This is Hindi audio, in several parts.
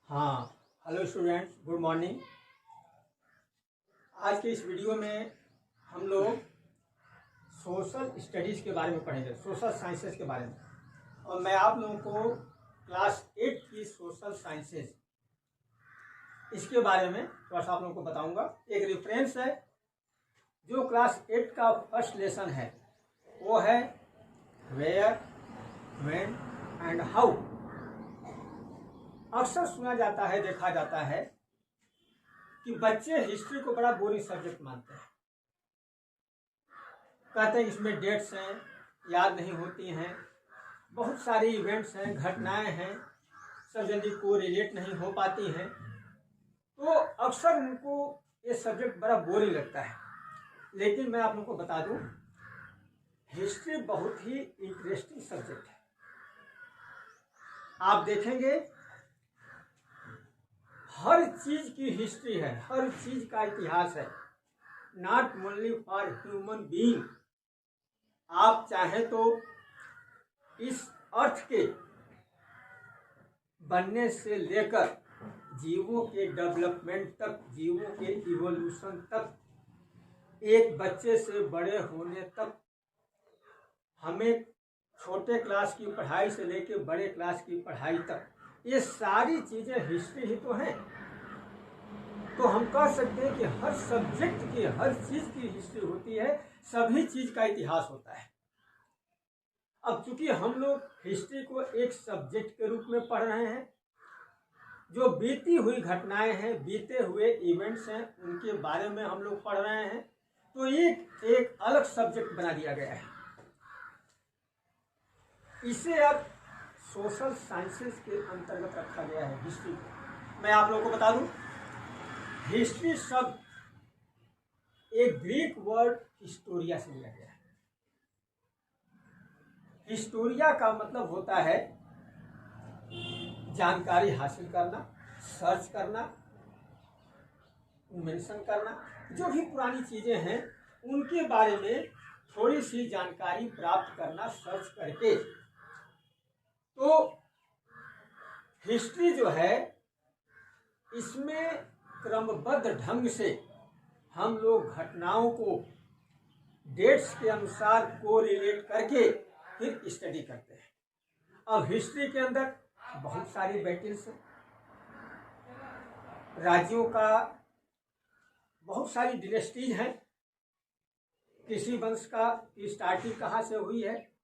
हाँ, हेलो स्टूडेंट्स, गुड मॉर्निंग। आज के इस वीडियो में हम लोग सोशल स्टडीज़ के बारे में पढ़ेंगे, सोशल साइंसेस के बारे में। और मैं आप लोगों को क्लास 8 की सोशल साइंसेस इसके बारे में थोड़ा सा आप लोगों को बताऊंगा। एक रेफरेंस है जो क्लास 8 का फर्स्ट लेसन है, वो है वेयर, व्हेन एंड हाउ। अक्सर सुना जाता है, देखा जाता है कि बच्चे हिस्ट्री को बड़ा बोरिंग सब्जेक्ट मानते हैं। कहते हैं इसमें डेट्स हैं, याद नहीं होती हैं, बहुत सारी इवेंट्स हैं, घटनाएं हैं, सब जल्दी को रिलेट नहीं हो पाती हैं। तो अक्सर उनको ये सब्जेक्ट बड़ा बोरिंग लगता है। लेकिन मैं आप लोगों को बता दूं, हिस्ट्री बहुत ही इंटरेस्टिंग सब्जेक्ट है। आप देखेंगे हर चीज की हिस्ट्री है, हर चीज का इतिहास है, not only for human being. आप चाहें तो इस अर्थ के बनने से लेकर जीवों के डेवलपमेंट तक, जीवों के इवोल्यूशन तक, एक बच्चे से बड़े होने तक, हमें छोटे क्लास की पढ़ाई से लेकर बड़े क्लास की पढ़ाई तक, ये सारी चीजें हिस्ट्री ही तो हैं। तो हम कह सकते हैं कि हर सब्जेक्ट की, हर चीज की हिस्ट्री होती है, सभी चीज का इतिहास होता है। अब चूंकि हम लोग हिस्ट्री को एक सब्जेक्ट के रूप में पढ़ रहे हैं, जो बीती हुई घटनाएं हैं, बीते हुए इवेंट्स हैं, उनके बारे में हम लोग पढ़ रहे हैं, तो ये एक अलग सब्जेक्ट बना दिया गया है। इसे अब सोशल साइंसेस के अंतर्गत रखा गया है हिस्ट्री को। मैं आप लोगों को बता दूं, हिस्ट्री शब्द एक ग्रीक वर्ड हिस्टोरिया से लिया गया है। हिस्टोरिया का मतलब होता है जानकारी हासिल करना, सर्च करना, मेंशन करना, जो भी पुरानी चीजें हैं उनके बारे में थोड़ी सी जानकारी प्राप्त करना सर्च करके। तो हिस्ट्री जो है, इसमें क्रमबद्ध ढंग से हम लोग घटनाओं को डेट्स के अनुसार को रिलेट करके फिर स्टडी करते हैं। अब हिस्ट्री के अंदर बहुत सारी बैटल्स हैं, राज्यों का बहुत सारी डिनेस्टीज हैं, किसी वंश का स्टार्टिंग कहाँ से हुई है,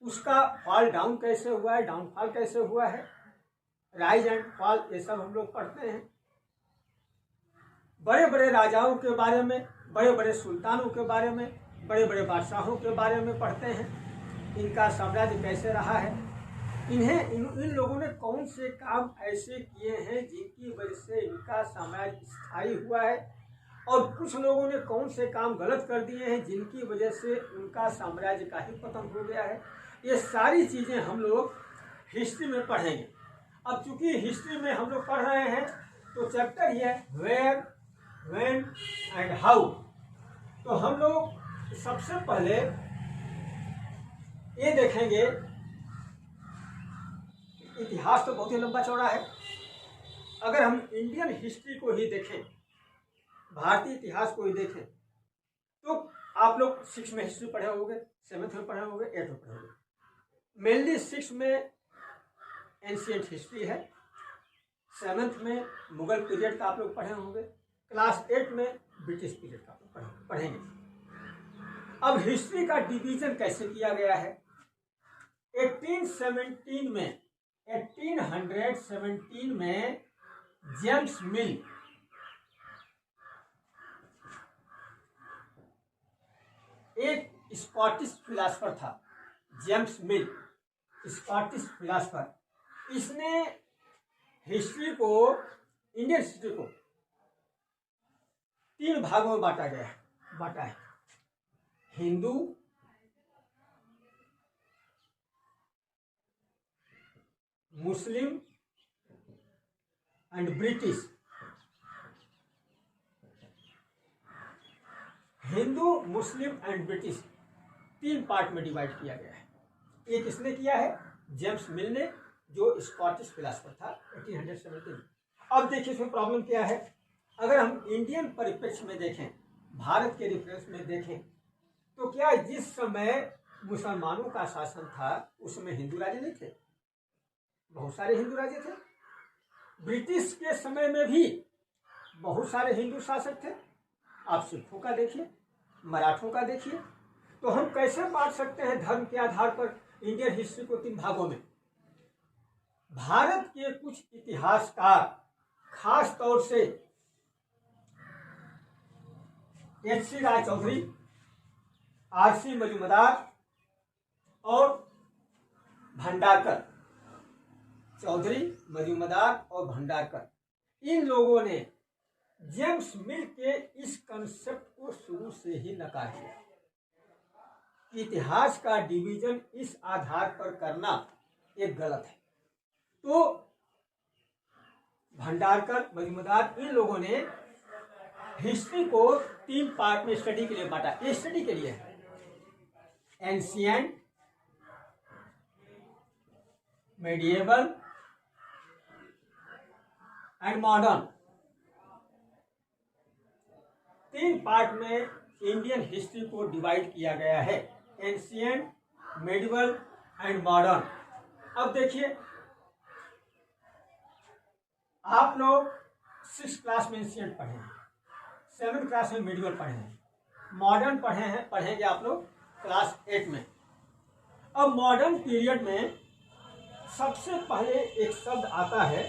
उसका फॉल डाउन कैसे हुआ है, डाउनफॉल कैसे हुआ है, राइज एंड फॉल, ये सब हम लोग पढ़ते हैं। बड़े बड़े राजाओं के बारे में, बड़े बड़े सुल्तानों के बारे में, बड़े बड़े बादशाहों के बारे में पढ़ते हैं। इनका साम्राज्य कैसे रहा है, इन लोगों ने कौन से काम ऐसे किए हैं जिनकी वजह से इनका साम्राज्य स्थायी हुआ है, और कुछ लोगों ने कौन से काम गलत कर दिए हैं जिनकी वजह से उनका साम्राज्य का ही पतन हो गया है। ये सारी चीज़ें हम लोग हिस्ट्री में पढ़ेंगे। अब चूंकि हिस्ट्री में हम लोग पढ़ रहे हैं, तो चैप्टर ये है वेयर, व्हेन एंड हाउ। तो हम लोग सबसे पहले ये देखेंगे, इतिहास तो बहुत ही लंबा चौड़ा है। अगर हम इंडियन हिस्ट्री को ही देखें, भारतीय इतिहास को ही देखें, तो आप लोग 6 में हिस्ट्री पढ़े होंगे, 7th में पढ़े होंगे, 8th में पढ़े होंगे। मेनली 6 में एंशिएंट हिस्ट्री है, 7th में मुगल पीरियड का आप लोग पढ़े होंगे, क्लास 8 में ब्रिटिश पीरियड का आप लोग पढ़ेंगे। अब हिस्ट्री का डिवीजन कैसे किया गया है, 1817 में जेम्स मिल एक स्कॉटिश फिलासफर था, जेम्स मिल, स्कॉटिश फिलासफर। इसने हिस्ट्री को, इंडियन हिस्ट्री को 3 भागों में बांटा है, Hindu, Muslim and British. Hindu, Muslim and British 3 part में डिवाइड किया गया है। एक इसने किया है जेम्स मिल ने, जो स्कॉटिश फिलासफर था 1817। अब देखिए इसमें प्रॉब्लम क्या है। अगर हम इंडियन परिप्रेक्ष्य में देखें, भारत के रेफरेंस में देखें, तो क्या जिस समय मुसलमानों का शासन था उस समय हिंदू राज्य नहीं थे? बहुत सारे हिंदू राज्य थे। ब्रिटिश के समय में भी बहुत सारे हिंदू शासक थे। आप सिखों का देखिए, मराठों का देखिए। तो हम कैसे बांट सकते हैं धर्म के आधार पर इंडियन हिस्ट्री को 3 भागों में? भारत के कुछ इतिहासकार, खास तौर से एच.सी. राय चौधरी, आर.सी. मजूमदार और भंडारकर, चौधरी, मजूमदार और भंडारकर, इन लोगों ने जेम्स मिल के इस कंसेप्ट को शुरू से ही नकार दिया। इतिहास का डिवीजन इस आधार पर करना एक गलत है। तो भंडारकर, मजूमदार, इन लोगों ने हिस्ट्री को 3 पार्ट में स्टडी के लिए बांटा। ये स्टडी के लिए है, ancient, medieval and modern. 3 part में इंडियन हिस्ट्री को डिवाइड किया गया है, एंशिएंट, मेडिवल एंड मॉडर्न। अब देखिए, आप लोग 6th क्लास में एंशिएंट पढ़े हैं, 7th क्लास में मेडिवल पढ़े हैं, मॉडर्न पढ़ेंगे आप लोग क्लास 8 में। अब मॉडर्न पीरियड में सबसे पहले एक शब्द आता है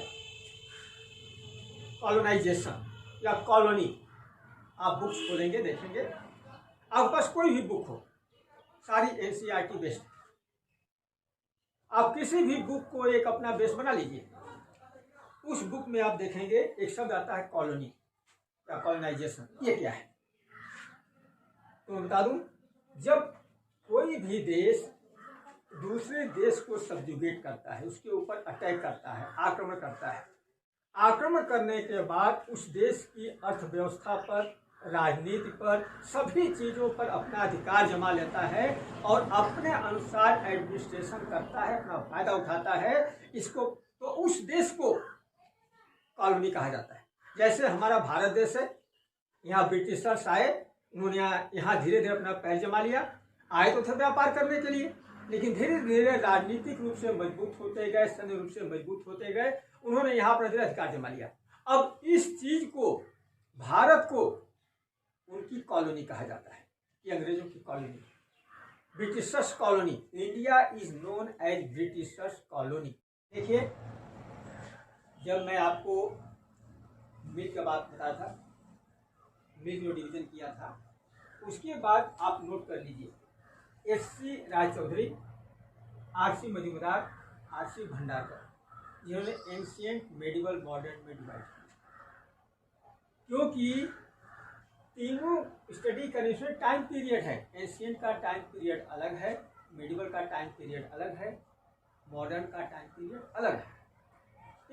कॉलोनाइजेशन या कॉलोनी। आप बुक्स खोलेंगे, देखेंगे, आपके पास कोई भी बुक हो, सारी एनसीईआरटी बेस्ड, आप किसी भी बुक को एक अपना बेस बना लीजिए। उस बुक में आप देखेंगे एक शब्द आता है कॉलोनी या कॉलोनाइजेशन। ये क्या है तो मैं बता दूं, जब कोई भी देश दूसरे देश को सब्जुगेट करता है, उसके ऊपर अटैक करता है, आक्रमण करता है, आक्रमण करने के बाद उस देश की अर्थव्यवस्था पर, राजनीति पर, सभी चीज़ों पर अपना अधिकार जमा लेता है और अपने अनुसार एडमिनिस्ट्रेशन करता है, अपना फायदा उठाता है, इसको तो उस देश को कॉलोनी कहा जाता है। जैसे हमारा भारत देश है, यहाँ ब्रिटिशर्स आए, उन्होंने यहाँ धीरे धीरे अपना पैर जमा लिया। आए तो थे व्यापार करने के लिए, लेकिन धीरे धीरे राजनीतिक रूप से मजबूत होते गए, सैन्य रूप से मजबूत होते गए, उन्होंने यहाँ पर अधिकार जमा लिया। अब इस चीज को, भारत को उनकी कॉलोनी कहा जाता है, ये अंग्रेजों की colony, Britishers colony. India is known as Britishers colony. देखिए, जब मैं आपको मिल का बात बताया था, मिल जो डिवीजन किया था, उसके बाद आप नोट कर लीजिए, एच.सी. राय चौधरी, आर.सी. मजूमदार, आर.सी. भंडारकर, जिन्होंने एंशिएंट, मेडिवल, मॉडर्न में डिवाइड किया। क्योंकि तीनों स्टडी करने से टाइम पीरियड है, एंशिएंट का टाइम पीरियड अलग है, मेडिवल का टाइम पीरियड अलग है, मॉडर्न का टाइम पीरियड अलग है।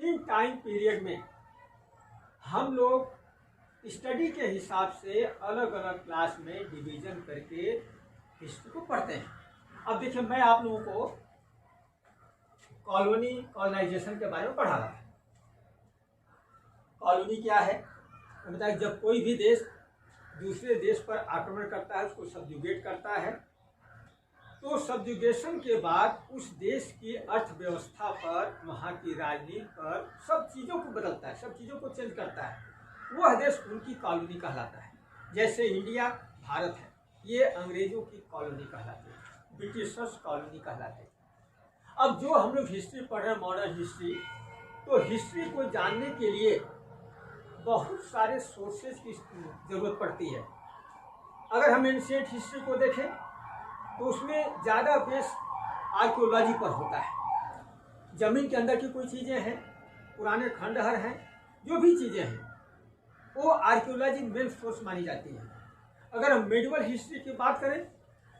इन टाइम पीरियड में हम लोग स्टडी के हिसाब से अलग अलग क्लास में डिवीजन करके हिस्ट्री को पढ़ते हैं। अब देखिए, मैं आप लोगों को कॉलोनी, कॉलोनाइजेशन के बारे में पढ़ा रहा था। कॉलोनी क्या है तो बताइए, जब कोई भी देश दूसरे देश पर आक्रमण करता है, उसको सब्जुगेट करता है, तो सब्जुगेशन के बाद उस देश की अर्थव्यवस्था पर, वहाँ की राजनीति पर, सब चीज़ों को बदलता है, सब चीज़ों को चेंज करता है। वह देश उनकी कॉलोनी कहलाता है। जैसे इंडिया, भारत है, ये अंग्रेजों की कॉलोनी कहलाती है, ब्रिटिशर्स कॉलोनी कहलाते हैं। अब जो हम लोग हिस्ट्री पढ़ रहे हैं, मॉडर्न हिस्ट्री, तो हिस्ट्री को जानने के लिए बहुत सारे सोर्सेज की जरूरत पड़ती है। अगर हम एंशिएंट हिस्ट्री को देखें तो उसमें ज़्यादा बेस आर्कियोलॉजी पर होता है। जमीन के अंदर की कोई चीज़ें हैं, पुराने खंडहर हैं, जो भी चीज़ें हैं, वो आर्कियोलॉजी मेन सोर्स मानी जाती है। अगर हम मेडिवल हिस्ट्री की बात करें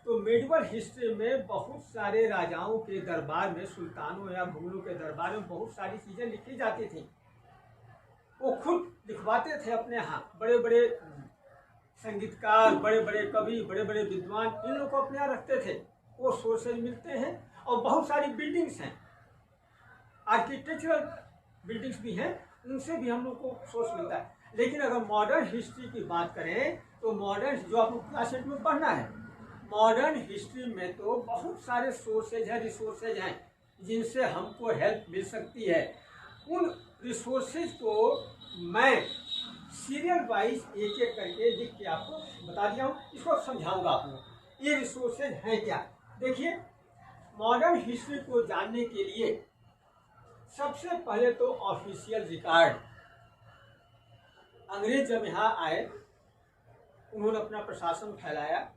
तो मेडिवल हिस्ट्री में बहुत सारे राजाओं के दरबार में, सुल्तानों या मुगलों के दरबार में बहुत सारी चीज़ें लिखी जाती थी। वो खुद लिखवाते थे अपने यहाँ। बड़े बड़े संगीतकार, बड़े बड़े कवि, बड़े बड़े विद्वान, इन लोगों को अपने यहाँ रखते थे। वो सोर्सेज मिलते हैं और बहुत सारी बिल्डिंग्स हैं। आर्किटेक्चरल बिल्डिंग्स भी हैं, उनसे भी हम लोग को सोर्स मिलता है। लेकिन अगर मॉडर्न हिस्ट्री की बात करें तो मॉडर्न जो आपको क्लास 8 में पढ़ना है, मॉडर्न हिस्ट्री में तो बहुत सारे सोर्सेज हैं, रिसोर्सेज हैं जिनसे हमको हेल्प मिल सकती है। उन रिसोर्सेज को मैं सीरियल वाइज एक एक करके लिख के आपको बता दिया हूँ, इसको समझाऊंगा आपको ये रिसोर्सेज हैं क्या। देखिए, मॉडर्न हिस्ट्री को जानने के लिए सबसे पहले तो ऑफिशियल रिकॉर्ड। अंग्रेज जब यहाँ आए, उन्होंने अपना प्रशासन फैलाया,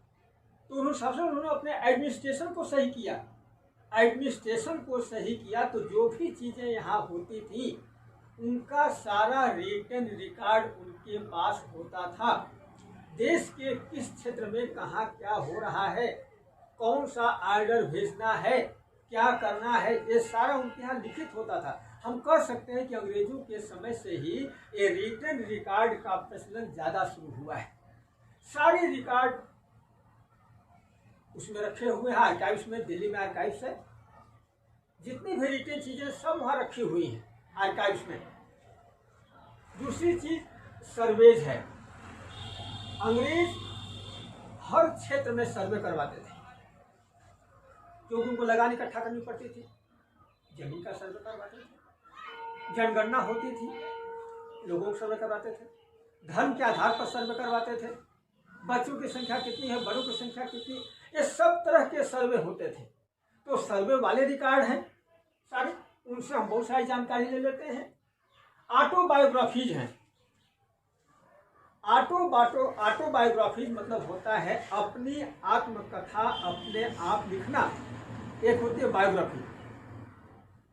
तो उन्होंने अपने एडमिनिस्ट्रेशन को सही किया। एडमिनिस्ट्रेशन को सही किया तो जो भी चीज़ें यहाँ होती थी उनका सारा रिटन रिकॉर्ड उनके पास होता था। देश के किस क्षेत्र में कहाँ क्या हो रहा है, कौन सा ऑर्डर भेजना है, क्या करना है, ये सारा उनके यहाँ लिखित होता था। हम कह सकते हैं कि अंग्रेजों के समय से ही ये रिटन रिकॉर्ड का प्रचलन ज़्यादा शुरू हुआ है। सारे रिकॉर्ड उसमें रखे हुए हैं आर्काइव्स में, दिल्ली में आर्काइव्स है, जितनी भी रिटन चीज़ें सब वहाँ रखी हुई हैं आर्काइव्स में। दूसरी चीज सर्वेज है। अंग्रेज हर क्षेत्र में सर्वे करवाते थे, क्योंकि उनको लगान इकट्ठा करनी पड़ती थी। जमीन का सर्वे करवाते थे, जनगणना होती थी, लोगों को सर्वे करवाते थे, धर्म के आधार पर सर्वे करवाते थे, बच्चों की संख्या कितनी है, बड़ों की संख्या कितनी, ये सब तरह के सर्वे होते थे। तो सर्वे वाले रिकॉर्ड हैं सारे, उनसे हम बहुत सारी जानकारी ले लेते हैं। ऑटोबायोग्राफीज हैं। ऑटोबायोग्राफीज मतलब होता है अपनी आत्मकथा अपने आप लिखना। एक होती है बायोग्राफी,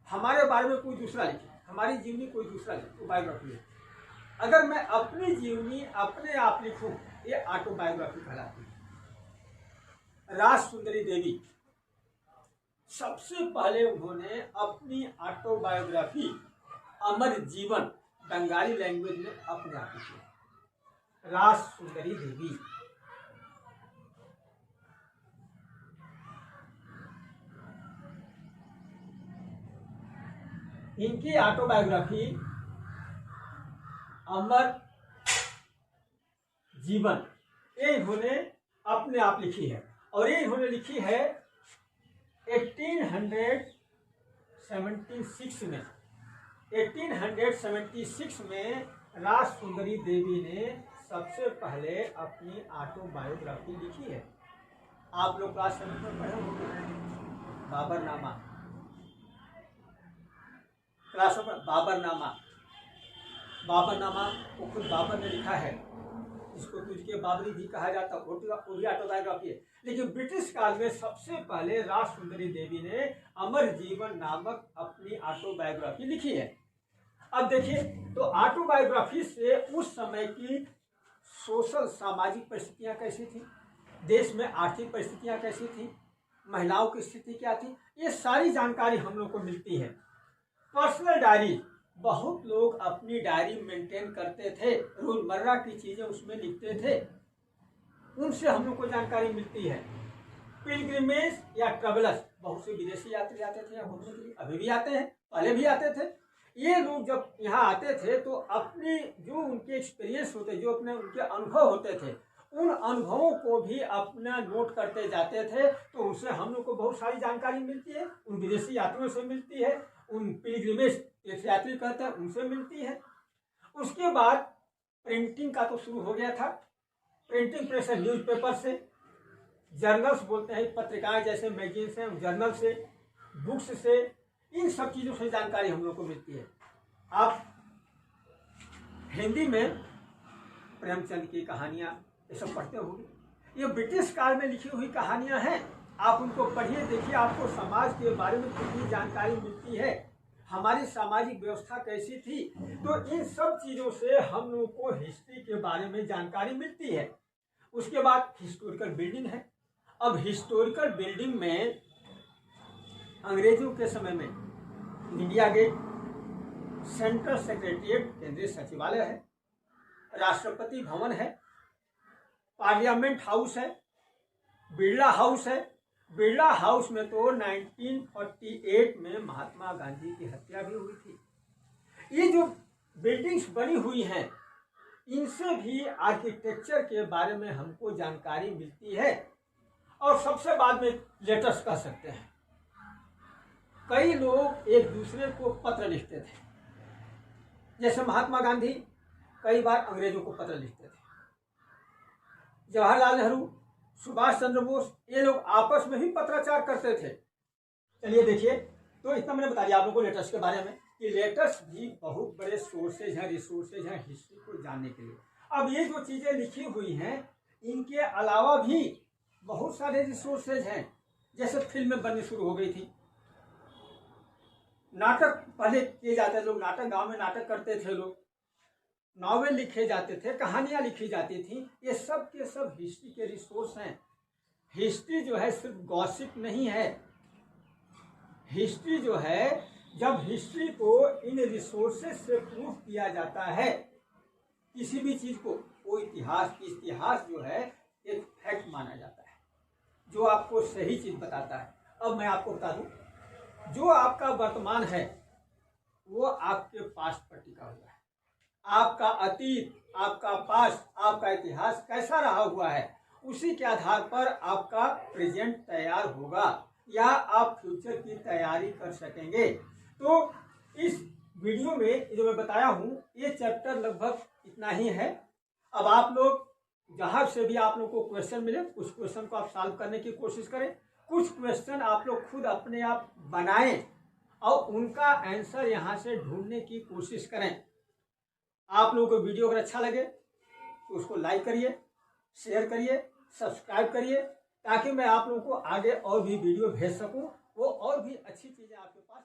हमारे बारे में कोई दूसरा लिखे, हमारी जीवनी कोई दूसरा लिखे, तो बायोग्राफी है। अगर मैं अपनी जीवनी अपने आप लिखूं, ये ऑटोबायोग्राफी कहलाती है। राजसुंदरी देवी सबसे पहले उन्होंने अपनी ऑटोबायोग्राफी अमर जीवन बंगाली लैंग्वेज में अपने आप लिखी। राजसुंदरी देवी इनकी ऑटोबायोग्राफी अमर जीवन ये इन्होंने अपने आप लिखी है, और ये इन्होंने लिखी है 1876 में। 1876 में राजसुंदरी देवी ने सबसे पहले अपनी ऑटोबायोग्राफी लिखी है। आप लोग क्लास 7 में पढ़े होंगे बाबरनामा, क्लास में बाबरनामा को खुद बाबर ने लिखा है, जिसको तुझके बाबरी भी कहा जाता है, वो भी ऑटोबायोग्राफी है। लेकिन ब्रिटिश काल में सबसे पहले राजसुंदरी देवी ने अमर जीवन नामक अपनी ऑटोबायोग्राफी लिखी है। अब देखिए, तो ऑटोबायोग्राफी से उस समय की सोशल सामाजिक परिस्थितियां कैसी थी, देश में आर्थिक परिस्थितियां कैसी थी, महिलाओं की स्थिति क्या थी, ये सारी जानकारी हम लोग को मिलती है। पर्सनल डायरी, बहुत लोग अपनी डायरी मेंटेन करते थे, रोजमर्रा की चीजें उसमें लिखते थे, उनसे हम लोग को जानकारी मिलती है। पिलग्रिमेज या ट्रेवलर्स, बहुत से विदेशी यात्री आते थे यहाँ घूमने के लिए, अभी भी आते हैं, पहले भी आते थे। ये लोग जब यहाँ आते थे तो अपने जो उनके एक्सपीरियंस होते, जो अपने उनके अनुभव होते थे, उन अनुभवों को भी अपना नोट करते जाते थे। तो उनसे हम लोग को बहुत सारी जानकारी मिलती है, उन विदेशी यात्रियों से मिलती है, उन पिलग्रिमेज तीर्थयात्री कहते हैं उनसे मिलती है। उसके बाद प्रिंटिंग का तो शुरू हो गया था, प्रिंटिंग प्रेस है, न्यूज़पेपर से, जर्नल्स बोलते हैं, पत्रिकाएं जैसे मैगजीन्स हैं, जर्नल से, बुक्स से, इन सब चीज़ों से जानकारी हम लोग को मिलती है। आप हिंदी में प्रेमचंद की कहानियाँ ये सब पढ़ते होंगे, ये ब्रिटिश काल में लिखी हुई कहानियाँ हैं। आप उनको पढ़िए, देखिए आपको समाज के बारे में कितनी जानकारी मिलती है, हमारी सामाजिक व्यवस्था कैसी थी। तो इन सब चीज़ों से हम लोग को हिस्ट्री के बारे में जानकारी मिलती है। उसके बाद हिस्टोरिकल बिल्डिंग है। अब हिस्टोरिकल बिल्डिंग में अंग्रेजों के समय में इंडिया गेट, सेंट्रल सेक्रेटरिएट केंद्रीय सचिवालय है, राष्ट्रपति भवन है, पार्लियामेंट हाउस है, बिरला हाउस है, बिरला हाउस में तो 1948 में महात्मा गांधी की हत्या भी हुई थी। ये जो बिल्डिंग्स बनी हुई हैं, इनसे भी आर्किटेक्चर के बारे में हमको जानकारी मिलती है। और सबसे बाद में लेटर्स कह सकते हैं। कई लोग एक दूसरे को पत्र लिखते थे, जैसे महात्मा गांधी कई बार अंग्रेजों को पत्र लिखते थे, जवाहरलाल नेहरू, सुभाष चंद्र बोस, ये लोग आपस में ही पत्राचार करते थे। चलिए देखिए, तो इतना मैंने बता दिया आप लोगों को लेटर्स के बारे में कि लेटर्स भी बहुत बड़े सोर्सेज हैं, रिसोर्सेज हैं हिस्ट्री को जानने के लिए। अब ये जो चीजें लिखी हुई हैं, इनके अलावा भी बहुत सारे रिसोर्सेज हैं। जैसे फिल्में बननी शुरू हो गई थी, नाटक पहले किए जाते थे, लोग नाटक, गांव में नाटक करते थे लोग, नॉवेल लिखे जाते थे, कहानियां लिखी जाती थी। ये सब के सब हिस्ट्री के रिसोर्स हैं। हिस्ट्री जो है सिर्फ गॉसिप नहीं है। हिस्ट्री जो है, जब हिस्ट्री को इन रिसोर्सेज से प्रूफ किया जाता है किसी भी चीज को, वो इतिहास जो है एक फैक्ट माना जाता है, जो आपको सही चीज बताता है। अब मैं आपको बता दूं, जो आपका वर्तमान है वो आपके पास्ट पर टिका हुआ है। आपका अतीत, आपका पास्ट, आपका इतिहास कैसा रहा हुआ है, उसी के आधार पर आपका प्रेजेंट तैयार होगा या आप फ्यूचर की तैयारी कर सकेंगे। तो इस वीडियो में जो मैं बताया हूं, ये चैप्टर लगभग इतना ही है। अब आप लोग जहां से भी आप लोग को क्वेश्चन मिले, कुछ क्वेश्चन को आप सॉल्व करने की कोशिश करें, कुछ क्वेश्चन आप लोग खुद अपने आप बनाएं और उनका आंसर यहां से ढूंढने की कोशिश करें। आप लोगों को वीडियो अगर अच्छा लगे तो उसको लाइक करिए, शेयर करिए, सब्सक्राइब करिए, ताकि मैं आप लोगों को आगे और भी वीडियो भेज सकूं, वो और भी अच्छी चीजें आपके पास